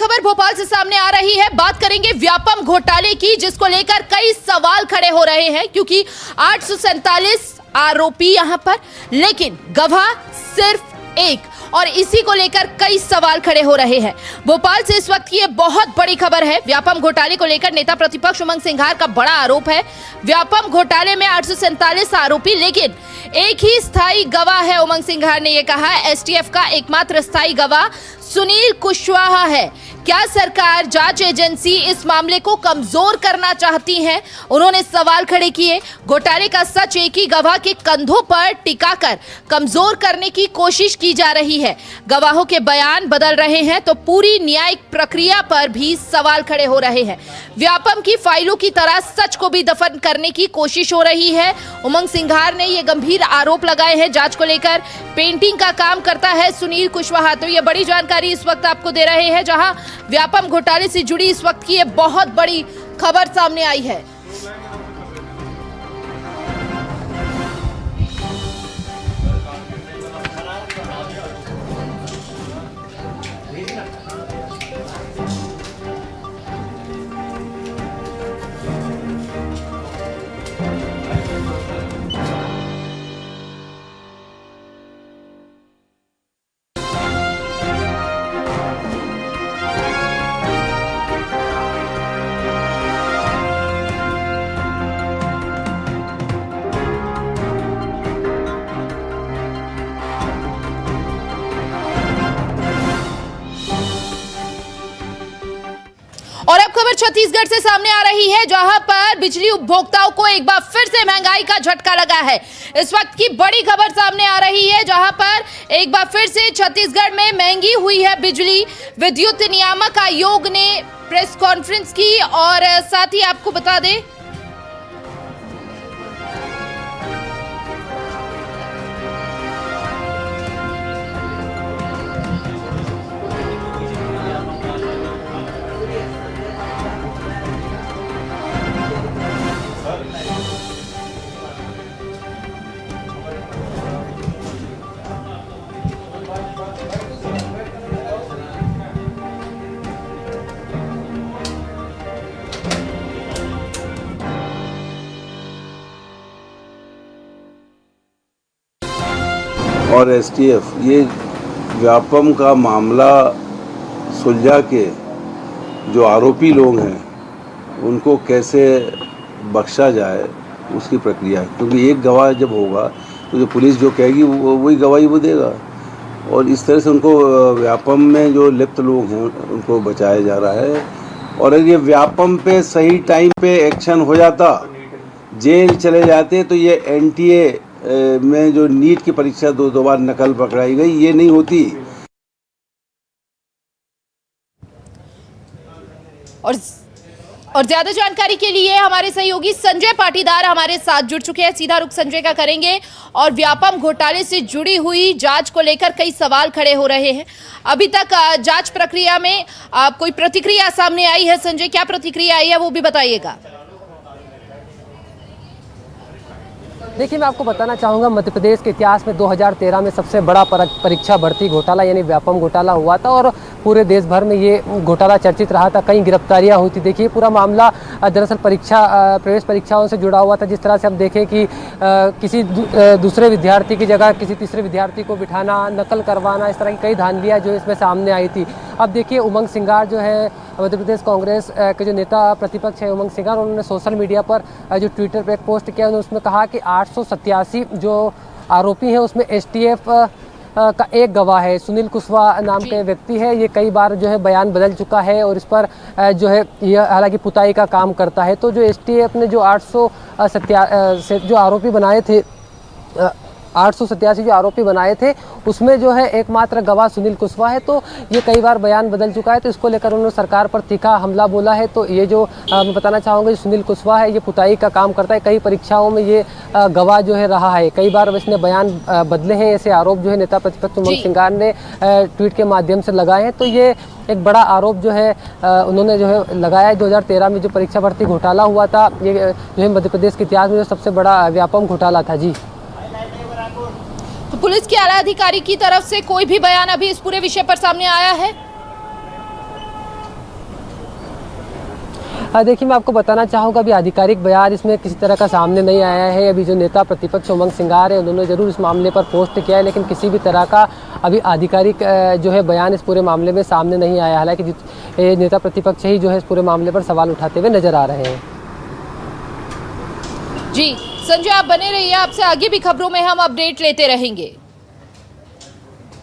खबर भोपाल से सामने आ रही है। बात करेंगे व्यापम घोटाले की, जिसको लेकर कई सवाल खड़े हो रहे हैं, क्योंकि 847 आरोपी यहां पर, लेकिन गवाह सिर्फ एक, और इसी को लेकर कई सवाल खड़े हो रहे हैं। भोपाल से इस वक्त की ये बहुत बड़ी खबर है। व्यापम घोटाले को लेकर नेता प्रतिपक्ष उमंग सिंघार का बड़ा आरोप है। व्यापम घोटाले में 847 आरोपी, लेकिन एक ही स्थायी गवाह है। उमंग सिंघार ने यह कहा, एसटीएफ का एकमात्र स्थायी गवाह सुनील कुशवाहा है। क्या सरकार जांच एजेंसी इस मामले को कमजोर करना चाहती है? उन्होंने सवाल खड़े किए। घोटाले का सच एक ही गवाह के कंधों पर टिकाकर कमजोर करने की कोशिश की जा रही है। गवाहों के बयान बदल रहे हैं तो पूरी न्यायिक प्रक्रिया पर भी सवाल खड़े हो रहे हैं। व्यापम की फाइलों की तरह सच को भी दफन करने की कोशिश हो रही है। उमंग सिंघार ने ये गंभीर आरोप लगाए हैं। जांच को लेकर पेंटिंग का काम करता है सुनील कुशवाहा। तो ये बड़ी जानकारी इस वक्त आपको दे रहे हैं, जहां व्यापम घोटाले से जुड़ी इस वक्त की ये बहुत बड़ी खबर सामने आई है। और अब खबर छत्तीसगढ़ से सामने आ रही है, जहां पर बिजली उपभोक्ताओं को एक बार फिर से महंगाई का झटका लगा है। इस वक्त की बड़ी खबर सामने आ रही है, जहां पर एक बार फिर से छत्तीसगढ़ में महंगी हुई है बिजली। विद्युत नियामक आयोग ने प्रेस कॉन्फ्रेंस की, और साथ ही आपको बता दें और एसटीएफ ये व्यापम का मामला सुलझा के जो आरोपी लोग हैं उनको कैसे बख्शा जाए उसकी प्रक्रिया है, क्योंकि एक गवाह जब होगा तो जो पुलिस जो कहेगी वही गवाही वो देगा, और इस तरह से उनको व्यापम में जो लिप्त लोग हैं उनको बचाया जा रहा है। और अगर ये व्यापम पे सही टाइम पे एक्शन हो जाता, जेल चले जाते, तो ये एनटीए में जो नीट की परीक्षा दो बार नकल पकड़ाई गई, ये नहीं होती। और ज्यादा जानकारी के लिए हमारे सहयोगी संजय पाटीदार हमारे साथ जुड़ चुके हैं। सीधा रुख संजय का करेंगे, और व्यापम घोटाले से जुड़ी हुई जांच को लेकर कई सवाल खड़े हो रहे हैं। अभी तक जांच प्रक्रिया में कोई प्रतिक्रिया सामने आई है? संजय, क्या प्रतिक्रिया आई है वो भी बताइएगा। देखिए, मैं आपको बताना चाहूँगा, मध्य प्रदेश के इतिहास में 2013 में सबसे बड़ा परीक्षा भर्ती घोटाला यानी व्यापम घोटाला हुआ था, और पूरे देश भर में ये घोटाला चर्चित रहा था। कई गिरफ्तारियां हुई थी। देखिए, पूरा मामला दरअसल प्रवेश परीक्षाओं से जुड़ा हुआ था। जिस तरह से हम देखें कि किसी दूसरे विद्यार्थी की जगह किसी तीसरे विद्यार्थी को बिठाना, नकल करवाना, इस तरह की कई धांधलियाँ जो इसमें सामने आई थी। अब देखिए, उमंग सिंघार जो है मध्य प्रदेश कांग्रेस के जो नेता प्रतिपक्ष है उमंग सिंघार, उन्होंने सोशल मीडिया पर जो ट्विटर पर एक पोस्ट किया, उन्होंने उसमें कहा कि 887 जो आरोपी हैं उसमें एसटीएफ का एक गवाह है, सुनील कुशवाहा नाम के व्यक्ति है। ये कई बार जो है बयान बदल चुका है, और इस पर जो है यह हालांकि पुताई का काम करता है। तो जो एसटीएफ ने जो 887 जो आरोपी बनाए थे, 887 जो आरोपी बनाए थे, उसमें जो है एकमात्र गवाह सुनील कुशवाहा है। तो ये कई बार बयान बदल चुका है, तो इसको लेकर उन्होंने सरकार पर तीखा हमला बोला है। तो ये जो मैं बताना चाहूँगा, जो सुनील कुशवाहा है ये पुताई का काम करता है। कई परीक्षाओं में ये गवाह जो है रहा है। कई बार इसने बयान बदले हैं। ऐसे आरोप जो है नेता प्रतिपक्ष उमंग सिंघार ने ट्वीट के माध्यम से लगाए हैं। तो ये एक बड़ा आरोप जो है उन्होंने जो है लगाया है। 2013 में जो परीक्षा भर्ती घोटाला हुआ था, ये जो है मध्य प्रदेश के इतिहास में जो सबसे बड़ा व्यापम घोटाला था। जी, तो पुलिस के आला अधिकारी की तरफ से कोई भी बयान अभी इस पूरे विषय पर सामने आया है? देखिए, मैं आपको बताना चाहूँगा अभी आधिकारिक बयान इसमें किसी तरह का सामने नहीं आया है। अभी जो नेता प्रतिपक्ष उमंग सिंगार है उन्होंने ज़रूर इस मामले पर पोस्ट किया है, लेकिन किसी भी तरह का अभी आधिकारिक जो है बयान इस पूरे मामले में सामने नहीं आया। हालांकि नेता प्रतिपक्ष ही जो है इस पूरे मामले पर सवाल उठाते हुए नजर आ रहे हैं। जी संजय, आप बने रहिए, आपसे आगे भी खबरों में हम अपडेट लेते रहेंगे।